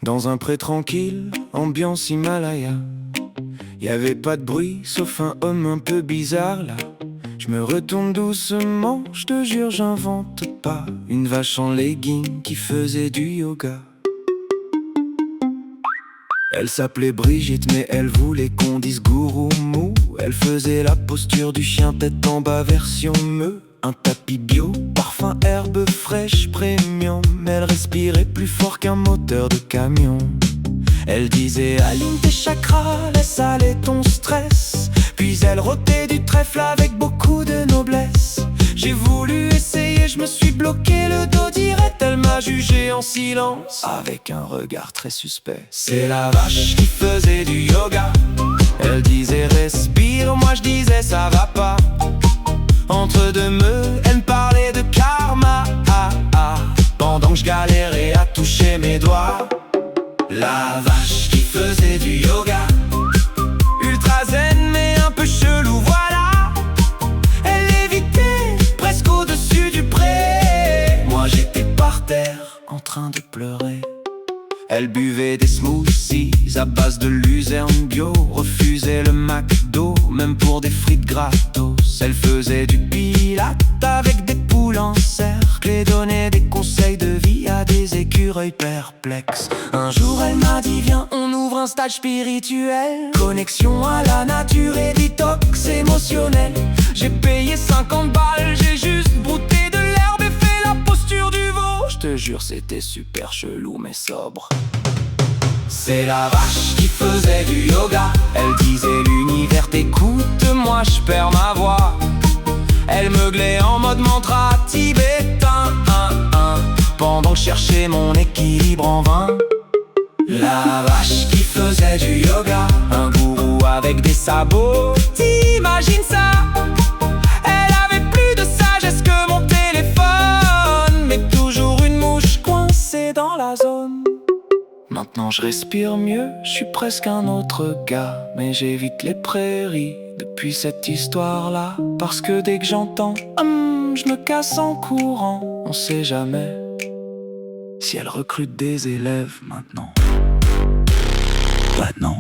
Dans un pré tranquille, ambiance Himalaya. Y avait pas de bruit, sauf un homme un peu bizarre là. Je me retourne doucement, je te jure j'invente pas. Une vache en legging qui faisait du yoga. Elle s'appelait Brigitte mais elle voulait qu'on dise gourou mou. Elle faisait la posture du chien tête en bas version meu. Un tapis bio, parfum herbe fraîche premium. Elle respirait plus fort qu'un moteur de camion. Elle disait aligne tes chakras, laisse aller ton stress. Puis elle rotait du trèfle avec beaucoup de noblesse. J'ai voulu essayer, je me suis bloqué le dos direct. Elle m'a jugé en silence, avec un regard très suspect. C'est la vache qui faisait du yoga. Elle disait respire, moi je disais ça va pas. Entre deux meufs, elle me parlait de karma pendant que je galérais à toucher mes doigts. La vache qui faisait du yoga, ultra zen mais un peu chelou, voilà. Elle lévitait presque au-dessus du pré. Moi j'étais par terre en train de pleurer. Elle buvait des smoothies à base de luzerne bio. Refusait le McDo, même pour des frites gratos. Elle faisait du pilates avec des poules en cercle et donnait des conseils de vie à des écureuils perplexes. Un jour elle m'a dit viens on ouvre un stage spirituel. Connexion à la nature et detox émotionnel. J'ai payé 50 balles, j'ai juste brouté de l'herbe et fait la posture du veau. Je te jure c'était super chelou mais sobre. C'est la vache qui faisait du yoga. Elle disait l'univers t'écoute, moi je perds ma voix. Elle meuglait en mode mantra tibétain pendant que je cherchais mon équilibre en vain. La vache qui faisait du yoga, un gourou avec des sabots, t'imagines ça? Elle avait plus de sagesse que mon téléphone, mais toujours une mouche coincée dans la zone. Maintenant je respire mieux, je suis presque un autre gars. Mais j'évite les prairies depuis cette histoire-là. Parce que dès que j'entends je me casse en courant. On sait jamais si elle recrute des élèves maintenant. Bah non.